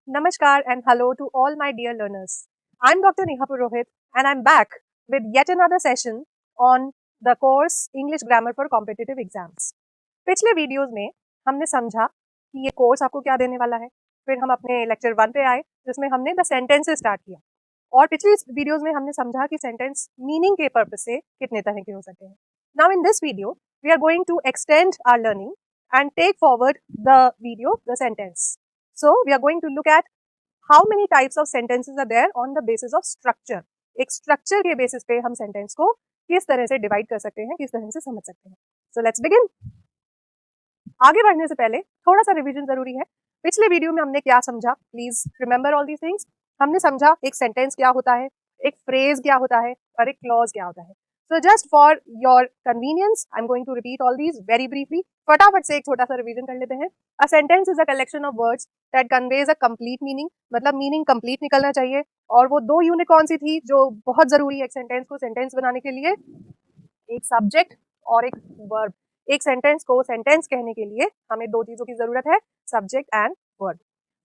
Namaskar and hello to all my dear learners. I'm Dr. Neha Purohit and I'm back with yet another session on the course English Grammar for Competitive Exams. पिछले videos में हमने समझा कि ये course आपको क्या देने वाला है। फिर हम अपने लेक्चर 1 पे आए जिसमें हमने द सेंटेंसेस स्टार्ट किया और पिछली वीडियोस में हमने समझा कि सेंटेंस मीनिंग के पर्पस से कितने तरह के हो सकते हैं। Now in this video we are going to extend our learning and take forward the video, the sentence. So we are going to look at how many types of sentences are there on the basis of structure. एक structure के basis पे हम sentence को किस तरह से divide कर सकते हैं, किस तरह से समझ सकते हैं. So let's begin. आगे बढ़ने से पहले थोड़ा सा रिवीजन जरूरी है. पिछले वीडियो में हमने क्या समझा, please remember all these things. हमने समझा एक सेंटेंस क्या होता है, एक फ्रेज क्या होता है और एक क्लॉज क्या होता है. So just for your convenience, I'm going to repeat all these very briefly. फटाफट से एक छोटा सा रिवीजन कर लेते हैं. A sentence is a collection of words that conveys a complete meaning. मतलब मीनिंग कंप्लीट निकलना चाहिए. और वो दो यूनिट कौन सी थी जो बहुत जरूरी है एक सेंटेंस को सेंटेंस बनाने के लिए? एक सब्जेक्ट और एक वर्ब. एक सेंटेंस को सेंटेंस कहने के लिए हमें दो चीजों की जरूरत है, सब्जेक्ट एंड वर्ब.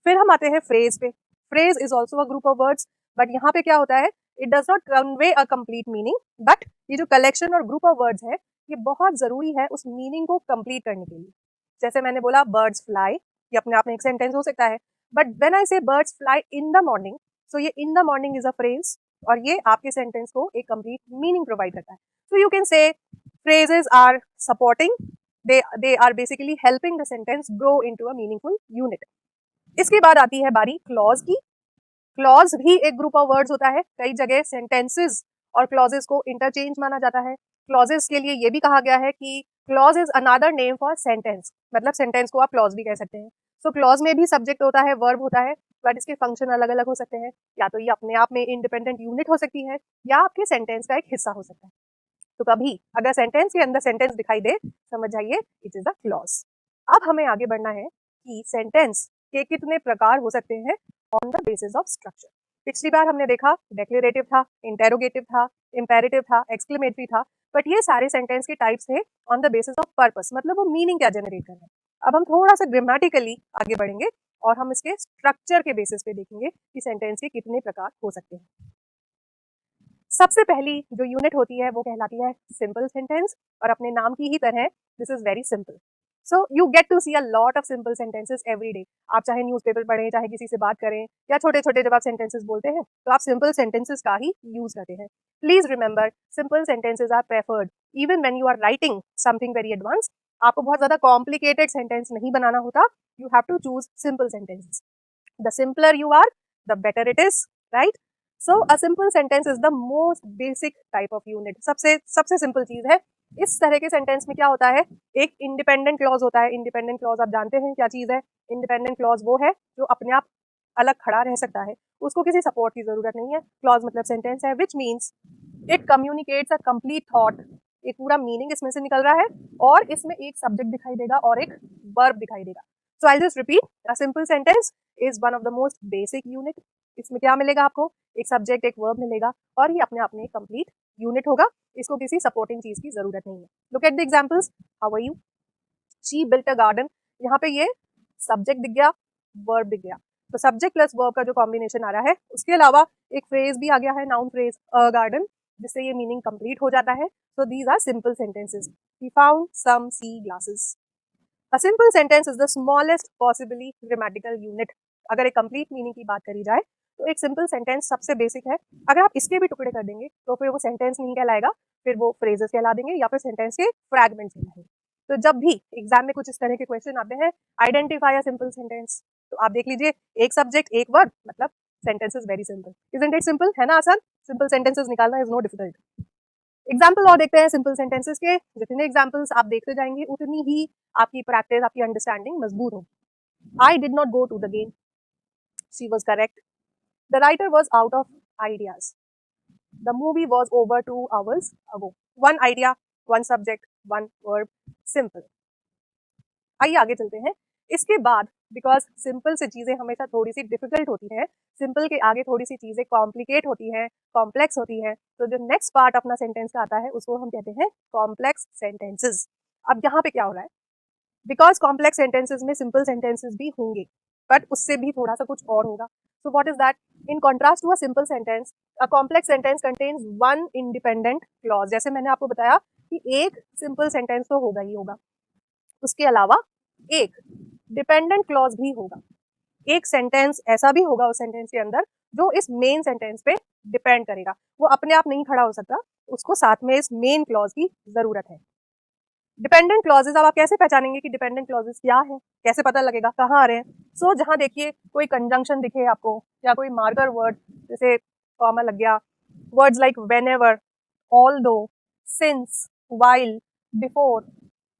फिर हम आते हैं फ्रेज पे. Phrase is also a group of words, but यहाँ पे क्या होता है, it does not convey a complete meaning, but ये जो कलेक्शन और ग्रुप ऑफ वर्ड्स है ये बहुत जरूरी है उस मीनिंग को कंप्लीट करने के लिए. जैसे मैंने बोला बर्ड्स फ्लाई, ये अपने आप में एक सेंटेंस हो सकता है, but when I say birds fly in the morning, so ये in the morning is a phrase और ये आपके सेंटेंस को एक कंप्लीट मीनिंग प्रोवाइड करता है. So you can say phrases are supporting, they are basically helping the sentence grow into a meaningful unit. इसके बाद आती है बारी क्लॉज की. क्लॉज भी एक ग्रुप ऑफ वर्ड्स होता है. कई जगह सेंटेंसेस और क्लॉजेस को इंटरचेंज माना जाता है. क्लॉजेस के लिए ये भी कहा गया है कि clause is another name for sentence, मतलब सेंटेंस को आप क्लॉज भी कह सकते हैं. सो क्लॉज में भी सब्जेक्ट होता है, वर्ब होता है, बट इसके फंक्शन अलग अलग हो सकते हैं. या तो ये अपने आप में इंडिपेंडेंट यूनिट हो सकती है या आपके सेंटेंस का एक हिस्सा हो सकता है. तो कभी अगर सेंटेंस के अंदर सेंटेंस दिखाई दे, समझ जाइए इट इज अ क्लॉज. अब हमें आगे बढ़ना है कि सेंटेंस के कितने प्रकार हो सकते हैं on the basis of structure. पिछली बार हमने देखा डेक्लेरेटिव था, इंटेरोगेटिव था, इंपेरेटिव था, एक्सक्लेमेटरी था, बट ये सारे सेंटेंस के टाइप्स थे on the basis of purpose, मतलब वो मीनिंग क्या जनरेट कर रहे हैं. अब हम थोड़ा सा ग्रामेटिकली आगे बढ़ेंगे और हम इसके स्ट्रक्चर के बेसिस पे देखेंगे कि सेंटेंस के कितने प्रकार हो सकते हैं. सबसे पहली जो यूनिट होती है वो कहलाती है सिंपल सेंटेंस, और अपने नाम की ही तरह this is very simple. So you get to see a lot of simple sentences every day. आप चाहे न्यूज़पेपर पढ़ें, चाहे किसी से बात करें, या छोटे छोटे जब आप सेंटेंसेस बोलते हैं तो आप सिंपल सेंटेंसेस का ही यूज करते हैं. Please remember simple sentences are preferred even when you are writing something very advance. आपको बहुत ज्यादा कॉम्प्लिकेटेड सेंटेंस नहीं बनाना होता. You have to choose simple sentences. The simpler you are the better it is, right? So a simple sentence is the most basic type of unit. सबसे simple चीज है. इस तरह के सेंटेंस में क्या होता है, एक इंडिपेंडेंट क्लॉज होता है. इंडिपेंडेंट क्लॉज आप जानते हैं क्या चीज है. इंडिपेंडेंट क्लॉज वो है जो अपने आप अलग खड़ा रह सकता है, उसको किसी सपोर्ट की जरूरत नहीं है. क्लॉज मतलब सेंटेंस है which means it communicates a complete thought. एक पूरा मीनिंग इसमें से निकल रहा है और इसमें एक सब्जेक्ट दिखाई देगा और एक वर्ब दिखाई देगा. So I just repeat, a simple sentence is one of the most basic unit. इसमें क्या मिलेगा आपको, एक सब्जेक्ट एक वर्ब मिलेगा और ये अपने आप में कंप्लीट यूनिट होगा. इसको किसी सपोर्टिंग चीज की जरूरत नहीं है. Look at the examples. How are you, she built a garden. यहाँ पे ये सब्जेक्ट दिख गया, वर्ब दिख गया. तो सब्जेक्ट प्लस वर्ब का जो कॉम्बिनेशन आ रहा है, उसके अलावा एक फ्रेज भी आ गया है, नाउन फ्रेज अ गार्डन, जिससे ये मीनिंग कंप्लीट हो जाता है. So these are simple sentences. He found some sea glasses. A simple sentence is the smallest possibly grammatical unit. अगर एक कंप्लीट मीनिंग की बात करी जाए तो एक सिंपल सेंटेंस सबसे बेसिक है. अगर आप इसके भी टुकड़े कर देंगे तो फिर वो सेंटेंस नहीं कहलाएगा, फिर वो फ्रेजेस कहला देंगे या फिर सेंटेंस के फ्रैगमेंट्स कहलाएंगे. तो जब भी एग्जाम में कुछ इस तरह के क्वेश्चन आते हैं, आइडेंटिफाई अ सिंपल सेंटेंस, तो आप देख लीजिए एक सब्जेक्ट एक वर्ब, मतलब sentence is very simple. Isn't it simple? है ना आसान. सिंपल सेंटेंसेस निकालना इज नो डिफिकल्ट. एग्जाम्पल और देखते हैं सिंपल सेंटेंसेस के. जितने एग्जाम्पल्स आप देखते जाएंगे उतनी ही आपकी प्रैक्टिस, आपकी अंडरस्टैंडिंग मजबूत होगी. I did not go to the game. She was correct. The writer was out of ideas. The movie was over 2 hours ago. One idea, one subject, one verb, simple. आइए आगे चलते हैं. इसके बाद because simple से चीजें हमेशा थोड़ी सी डिफिकल्ट होती हैं, सिंपल के आगे थोड़ी सी चीजें कॉम्प्लिकेट होती हैं, कॉम्प्लेक्स होती हैं, तो जो नेक्स्ट पार्ट अपना सेंटेंस का आता है उसको हम कहते हैं कॉम्प्लेक्स सेंटेंसेस. अब यहाँ पे क्या हो रहा है, बिकॉज कॉम्प्लेक्स सेंटेंसेस में सिंपल सेंटेंसेस भी होंगे, बट उससे भी थोड़ा सा कुछ और होगा. So what is that? In contrast to a simple sentence, a complex sentence contains one independent clause. जैसे मैंने आपको बताया कि एक सिंपल सेंटेंस तो होगा ही होगा, उसके अलावा एक डिपेंडेंट क्लॉज भी होगा. एक सेंटेंस ऐसा भी होगा उस सेंटेंस के अंदर जो इस मेन सेंटेंस पे डिपेंड करेगा. वो अपने आप नहीं खड़ा हो सकता, उसको साथ में इस मेन क्लॉज की जरूरत है. डिपेंडेंट क्लॉजेज, अब आप कैसे पहचानेंगे कि डिपेंडेंट क्लॉजेज क्या है, कैसे पता लगेगा, कहाँ आ रहे हैं? सो जहां देखिए कोई कंजंक्शन दिखे आपको या कोई मार्कर वर्ड, जैसे कॉमा लग गया, words like whenever, although, since, while, before,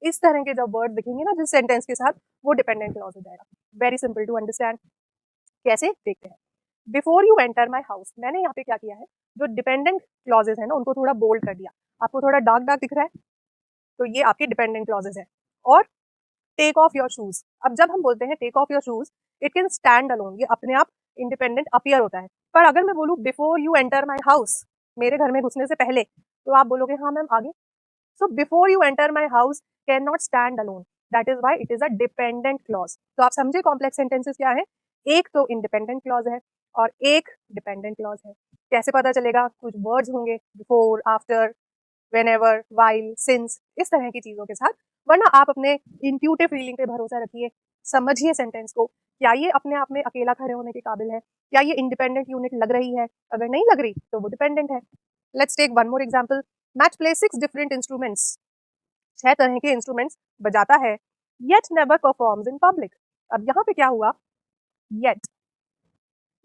इस तरह के जब वर्ड दिखेंगे ना जिस सेंटेंस के साथ, वो डिपेंडेंट क्लॉज हो जाएगा. Very simple to understand. कैसे देखते हैं. Before you enter my house, मैंने यहाँ पे क्या किया है, जो डिपेंडेंट क्लॉजेज है ना उनको थोड़ा बोल्ड कर दिया. आपको थोड़ा डार्क डार्क दिख रहा है, तो ये आपके डिपेंडेंट क्लॉजेज है. और टेक ऑफ योर शूज, अब जब हम बोलते हैं take off your shoes, it can stand alone, ये अपने आप इंडिपेंडेंट अपीयर होता है. पर अगर मैं बोलूँ before you enter my house, मेरे घर में घुसने से पहले, तो आप बोलोगे हाँ मैम आगे. So before you enter my house can not stand alone, that is why it is a dependent clause. तो आप समझे कॉम्प्लेक्स सेंटेंसेस क्या है, एक तो इंडिपेंडेंट क्लॉज है और एक डिपेंडेंट क्लॉज है. कैसे पता चलेगा? कुछ वर्ड्स होंगे before, after, whenever, while, since, इस तरह की चीजों के साथ. वरना आप अपने इंट्यूटिव फीलिंग पे भरोसा रखिए, समझिए सेंटेंस को, क्या ये अपने आप में अकेला खड़े होने के काबिल है, क्या ये इंडिपेंडेंट यूनिट लग रही है. अगर नहीं लग रही तो वो डिपेंडेंट है. Let's take one more example. Matt play 6 different instruments, 6 तरह के इंस्ट्रूमेंट्स बजाता है, yet never performs in public. अब यहाँ पे क्या हुआ? येट.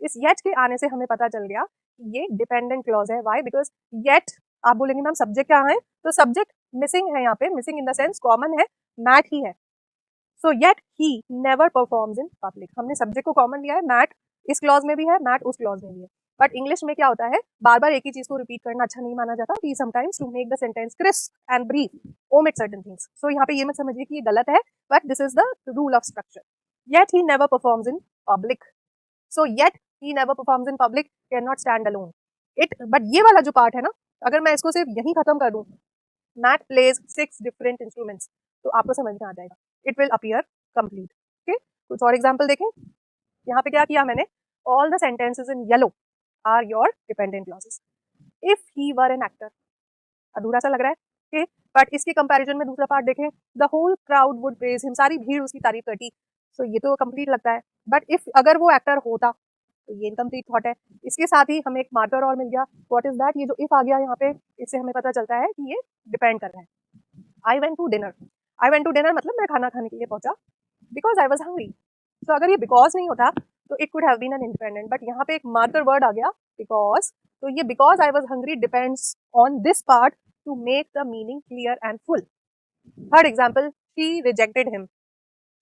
इस येट के आने से हमें पता चल गया कि ये डिपेंडेंट क्लॉज है. व्हाई? बिकॉज येट, आप बोलेंगे मैम सब्जेक्ट क्या है, तो सब्जेक्ट मिसिंग है यहाँ पे, missing in the sense common है, मैट ही है. सो yet he never performs in public, हमने सब्जेक्ट को कॉमन लिया है, मैट इस क्लॉज में भी है, मैट उस क्लॉज में भी है. बट इंग्लिश में क्या होता है, बार बार एक ही चीज को रिपीट करना अच्छा नहीं माना जाता. We sometimes to make the sentence crisp and brief omit certain things. So यहाँ पे ये मत समझिए कि ये गलत है, but this is the rule of structure. Yet he never performs in public. So yet he never performs in public cannot stand alone. It, but ये वाला जो पार्ट है ना, अगर मैं इसको सिर्फ यहीं खत्म कर दूं, Matt plays 6 different instruments, तो आपको समझ में आ जाएगा. It will appear complete. Okay? कुछ और एग्जाम्पल देखें. यहाँ पे क्या किया मैंने, all the sentences in yellow are your dependent clauses. If he were an actor, अधूरा सा लग रहा है. Okay? But इसके कंपैरिजन में दूसरा पार्ट देखें, the whole crowd would praise him, सारी भीड़ उसकी तारीफ करती. So ये तो कंप्लीट लगता है. बट इफ अगर वो एक्टर होता तो ये इनकम्प्लीट थॉट है. इसके साथ ही हमें एक मार्कर और मिल गया. What is that? ये जो इफ आ गया यहाँ पे, इससे हमें पता चलता है कि ये डिपेंड कर रहा है. I went to dinner, I went to dinner मतलब मैं खाना खाने के लिए पहुंचा, बिकॉज आई वॉज हंग्री. तो अगर ये बिकॉज नहीं होता तो it could have been an independent, but यहाँ पे एक मार्कर वर्ड आ गया बिकॉज. तो ये because I was hungry depends on this part to make the meaning clear and full. Third example, she rejected him.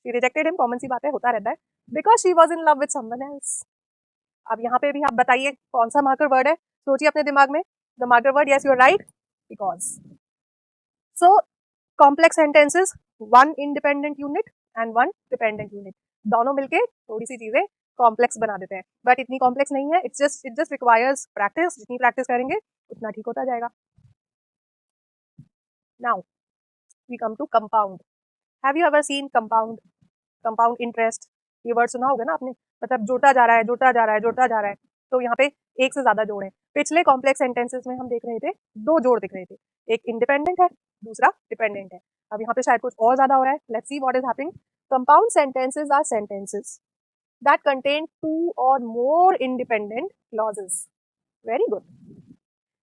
She rejected him common सी बात है, होता रहता है. Because she was in love with someone else. अब यहाँ पे भी आप बताइए कौन सा मार्कर वर्ड है, सोचिए अपने दिमाग में. The marker word, yes you are right, because. So complex sentences, one independent unit and one dependent unit, दोनों मिलके थोड़ी सी चीजें कॉम्प्लेक्स बना देते हैं. बट इतनी कॉम्प्लेक्स नहीं है, इट जस्ट रिक्वायर्स प्रैक्टिस. जितनी प्रैक्टिस करेंगे उतना ठीक होता जाएगा. Now we come to compound. Have you ever seen compound? Compound interest, ये वर्ड सुना होगा ना आपने, मतलब जुड़ता जा रहा है, जुड़ता जा रहा है, जुड़ता जा रहा है. तो यहाँ पे एक से ज्यादा जोड़ है. पिछले कॉम्प्लेक्स सेंटेंसेस में हम देख रहे थे दो जोड़ दिख रहे थे, एक इंडिपेंडेंट है, दूसरा डिपेंडेंट है. अब यहाँ पे शायद कुछ और ज्यादा हो रहा है. Let's see what is happening. Compound sentences are sentences that contain two और more independent clauses. Very good.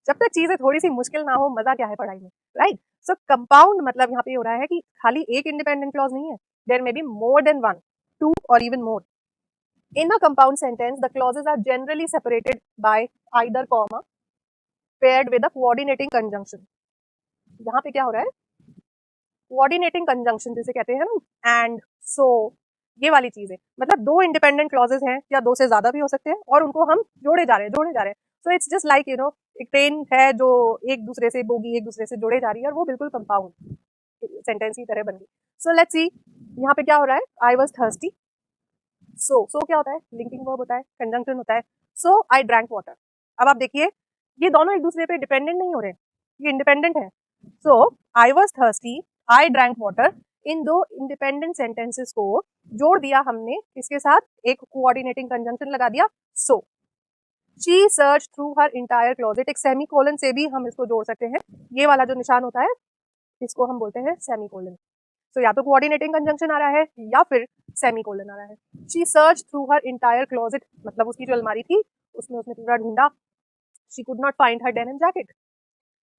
जब तक चीजें थोड़ी सी मुश्किल ना हो, मजा क्या है पढ़ाई में, राइट? सो कंपाउंड मतलब यहाँ पे हो रहा है कि खाली एक इंडिपेंडेंट क्लॉज नहीं है, there may be more than one, two or even more. In a compound sentence, the clauses are generally separated by either comma paired with a coordinating conjunction. यहाँ पे क्या हो रहा है? coordinating conjunction जिसे कहते हैं ना, and, so, ये वाली चीज है. मतलब दो इंडिपेंडेंट क्लॉजेस हैं या दो से ज्यादा भी हो सकते हैं और उनको हम जोड़े जा रहे हैं, जोड़े जा रहे हैं. So it's just like you know, एक ट्रेन है जो एक दूसरे से, बोगी एक दूसरे से जोड़े जा रही है, और वो बिल्कुल कंपाउंड सेंटेंस की तरह बन गई. सो लेट्स सी यहाँ पे क्या हो रहा है. आई वॉज थर्स्टी. सो क्या होता है? लिंकिंग वर्ब होता है, कंजंक्शन होता है. सो आई ड्रैंक वाटर. अब आप देखिए ये दोनों एक दूसरे पे डिपेंडेंट नहीं हो रहे, ये इंडिपेंडेंट है. So I was thirsty, I drank water, इन दो इंडिपेंडेंट सेंटेंसेस को जोड़ दिया हमने इसके साथ, एक कोऑर्डिनेटिंग कंजंक्शन लगा दिया, so she search through her entire closet. एक सेमीकोलन से भी हम इसको जोड़ सकते हैं, ये वाला जो निशान होता है इसको हम बोलते हैं सेमीकोलन। तो या तो कोऑर्डिनेटिंग कंजंक्शन आ रहा है या फिर सेमीकोलन आ रहा है। She search through her entire closet, मतलब उसकी जो अलमारी थी उसमें उसने पूरा ढूंढा। She could not find her denim jacket.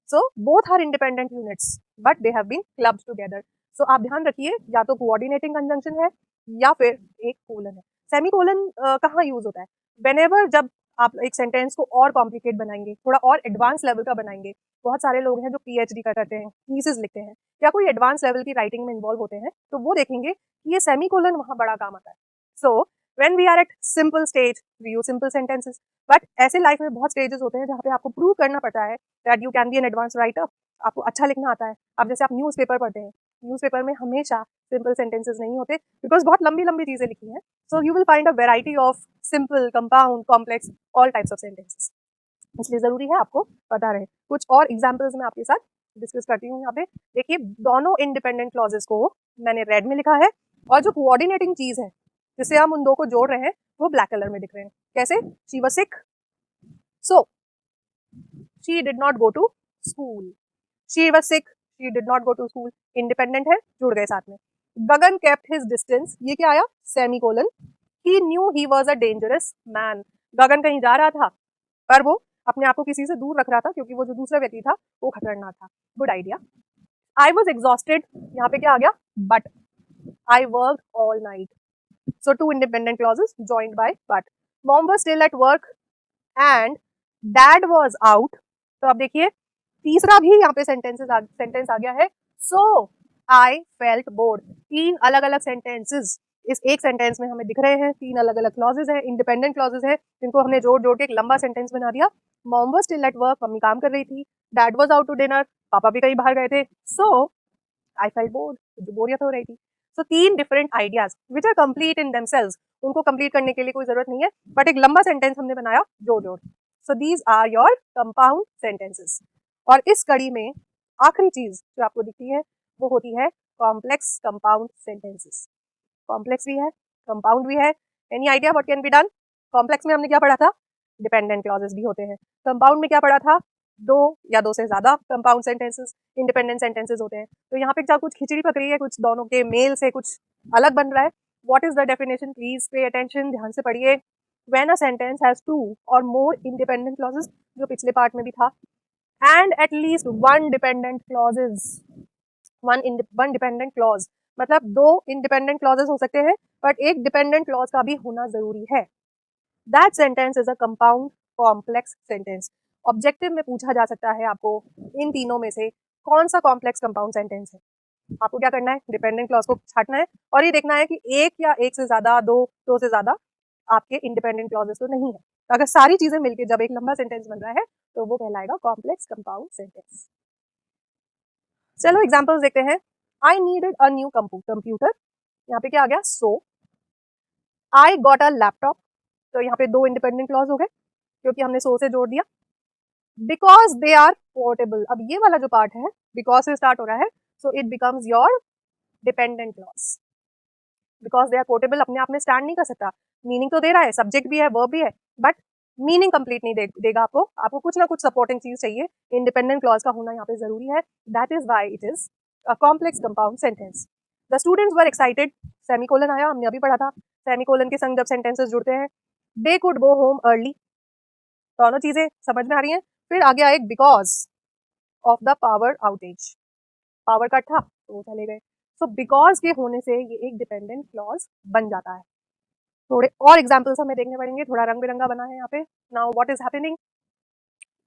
So both are independent units but they have been clubbed together. सो आप ध्यान रखिए, या तो कोऑर्डिनेटिंग कंजंक्शन है या फिर एक कोलन है। सेमीकोलन कहाँ यूज होता है? व्हेनेवर जब आप एक सेंटेंस को और कॉम्प्लिकेट बनाएंगे, थोड़ा और एडवांस लेवल का बनाएंगे। बहुत सारे लोग हैं जो पीएचडी करते हैं, थीसिस लिखते हैं या कोई एडवांस लेवल की राइटिंग में इन्वॉल्व होते हैं, तो वो देखेंगे कि ये सेमीकोलन वहां बड़ा काम आता है। So when we are at simple stage we use simple sentences, but ऐसे लाइफ में बहुत स्टेजेस होते हैं जहाँ पे आपको प्रूव करना पड़ता है that you can be an advance writer. आपको अच्छा लिखना आता है। अब जैसे आप न्यूज़पेपर पढ़ते हैं, न्यूज़पेपर में हमेशा सिंपल सेंटेंसेस नहीं होते बिकॉज बहुत लंबी लंबी चीजें लिखी हैं। So you will find a variety of simple, compound, complex, all types of sentences. इसलिए जरूरी है आपको पता रहे। कुछ और एग्जाम्पल्स मैं आपके साथ डिस्कस करती हूँ यहाँ पे। देखिए, दोनों इंडिपेंडेंट क्लॉजेस को मैंने रेड में लिखा है और जो कोऑर्डिनेटिंग चीज है जिससे हम उन दो को जोड़ रहे हैं वो ब्लैक कलर में दिख रहे हैं। कैसे? She was sick, so she did not go to school. She was sick, she did not go to school. Independent है, जुड़ गए साथ में। गगन केप्ट हिज डिस्टेंस, ये क्या आया? Semicolon. He knew he was a dangerous man. Gagan कहीं जा रहा था पर वो अपने आप को किसी से दूर रख रहा था क्योंकि वो जो दूसरा व्यक्ति था वो खतरनाक था। Good idea. I was exhausted, यहाँ पे क्या आ गया? But. I work all night. So two independent clauses joined by but. Mom was still at work and dad was out. तो अब देखिए तीसरा भी यहाँ पे सेंटेंस आ गया है। So I felt board. तीन अलग अलग सेंटेंसेस इस एक सेंटेंस में हमें दिख रहे हैं। तीन अलग अलग क्लॉजेस हैं, इंडिपेंडेंट क्लॉजेस हैं, जिनको हमने जोड़ जोड़ के एक लंबा सेंटेंस बना दिया। Mom was still at work, मम्मी काम कर रही थी। Dad was out to dinner, पापा भी कहीं बाहर गए थे। सो आई फेल्ट बोर्ड, मुझे बोरियत हो रही थी। सो तीन different ideas which are complete in themselves, उनको कंप्लीट करने के लिए कोई जरूरत नहीं है, बट एक लंबा सेंटेंस हमने बनाया जोड़ जोड़। So these are your compound sentences. और इस कड़ी में आखिरी चीज जो आपको दिखती है वो होती है कॉम्प्लेक्स कंपाउंड सेंटेंसेस। कॉम्प्लेक्स भी है, कंपाउंड भी है। Any idea what can be done? Complex में हमने क्या पढ़ा था? डिपेंडेंट क्लॉजेस भी होते हैं। कंपाउंड में क्या पढ़ा था? दो या दो से ज्यादा कंपाउंड सेंटेंसेस, इंडिपेंडेंट सेंटेंसेस होते हैं। तो यहाँ पे क्या कुछ खिचड़ी पक रही है, कुछ दोनों के मेल से कुछ अलग बन रहा है। What is the definition? Please pay attention, ध्यान से पढ़िए। When a sentence has two और मोर इंडिपेंडेंट क्लॉजेस, जो पिछले पार्ट में भी था, and at least one dependent clauses, one dependent clause, मतलब दो इंडिपेंडेंट क्लॉजेस हो सकते हैं बट एक डिपेंडेंट क्लॉज का भी होना जरूरी है। That sentence is a compound complex sentence. Objective में पूछा जा सकता है आपको इन तीनों में से कौन सा कॉम्प्लेक्स कंपाउंड सेंटेंस है। आपको क्या करना है? डिपेंडेंट क्लॉज को छाटना है और ये देखना है कि एक या एक से ज्यादा, दो से ज्यादा आपके इंडिपेंडेंट क्लॉजेस तो नहीं है। तो अगर सारी चीजें मिलकर जब एक लंबा सेंटेंस बन रहा है तो वो कहलाएगा कॉम्प्लेक्स कंपाउंड सेंटेंस। चलो एग्जाम्पल्स देखते हैं। I needed a new computer, यहाँ पे क्या आ गया? सो आई गॉट अ लैपटॉप, तो यहाँ पे दो इंडिपेंडेंट क्लॉज हो गए क्योंकि हमने सो से जोड़ दिया। बिकॉज दे आर पोर्टेबल, अब ये वाला जो पार्ट है बिकॉज से स्टार्ट हो रहा है, so it becomes your dependent clause. Because they are portable अपने आप में स्टैंड नहीं कर सकता, मीनिंग तो दे रहा है, सब्जेक्ट भी है, वर्ब भी है, बट मीनिंग कंप्लीट नहीं देगा आपको कुछ ना कुछ सपोर्टिंग चीज चाहिए। इंडिपेंडेंट क्लॉज का होना यहाँ पे जरूरी है। That is why it is a complex compound sentence. The students were excited, semicolon आया, हमने अभी पढ़ा था। सेमीकोलन के संग जब सेंटेंसेस जुड़ते हैं, they could go home early, दोनों चीजें समझ में आ रही हैं। फिर आ गया एक because of the power outage, power cut था तो वो चले गए। सो बिकॉज के होने से ये एक डिपेंडेंट क्लॉज बन जाता है। थोड़े और एग्जाम्पल्स हमें देखने पड़ेंगे, थोड़ा रंग बिरंगा बना है यहाँ पे। Now what is happening?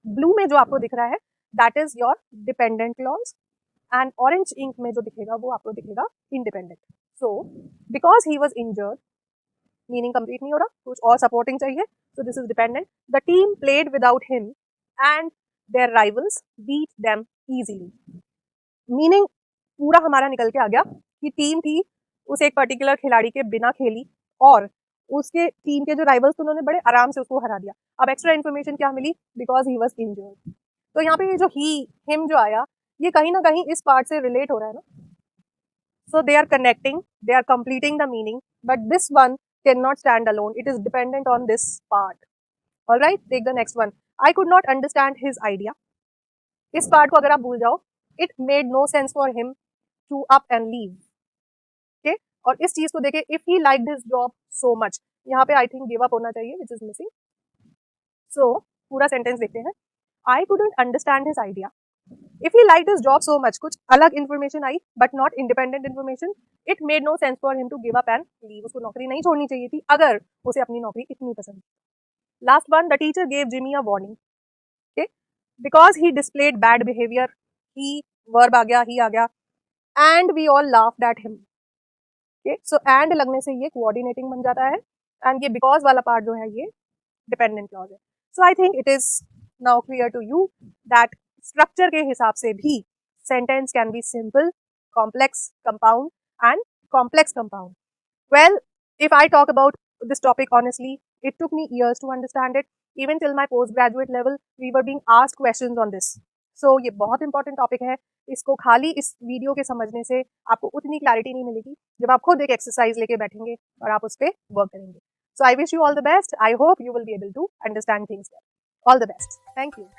Blue में जो आपको दिख रहा है that is your dependent clause and orange ink में जो दिखेगा वो आपको दिखेगा independent. So because he was injured, meaning complete नहीं हो रहा, कुछ और सपोर्टिंग चाहिए, so this is dependent. The team played without him and their rivals beat them easily, meaning पूरा हमारा निकल के आ गया कि टीम थी उस एक पर्टिकुलर खिलाड़ी के बिना खेली और उसके टीम के जो राइवल्स थे उन्होंने बड़े आराम से उसको हरा दिया। अब एक्स्ट्रा इन्फॉर्मेशन क्या मिली? Because he was injured. तो यहाँ पे ये जो ही हिम जो आया ये कहीं ना कहीं इस पार्ट से रिलेट हो रहा है ना। So they are connecting, they are completing the meaning, but this one cannot stand alone. It is dependent on this part. All right, take the next one. I could not understand his idea. इस part को अगर आप भूल जाओ, it made no sense for him to up and leave. Okay? और इस चीज को देखे, if he liked his job so much, यहाँ पे I think give up होना चाहिए, which is missing. So पूरा sentence देखते हैं. I couldn't understand his idea. If he liked his job so much, कुछ अलग information I, but not independent information, it made no sense for him to give up and leave. उसको नौकरी नहीं छोड़नी चाहिए थी, अगर उसे अपनी नौकरी इतनी पसंद. Last one, the teacher gave Jimmy a warning. Okay, because he displayed bad behavior, he verb आ गया, he आ गया, and we all laughed at him. Okay, so and लगने से ये coordinating बन जाता है, and ये because वाला part जो है ये dependent clause है. So I think it is now clear to you that structure के हिसाब से भी sentence can be simple, complex, compound and complex compound. Well, if I talk about this topic honestly, it took me years to understand it. Even till my postgraduate level, we were being asked questions on this. So ये बहुत important topic है. इसको खाली इस video के समझने से आपको उतनी क्लैरिटी नहीं मिलेगी जब आप खुद एक एक्सरसाइज लेके बैठेंगे और आप उस पर वर्क करेंगे. So I wish you all the best. I hope you will be able to understand things well. All the best. Thank you.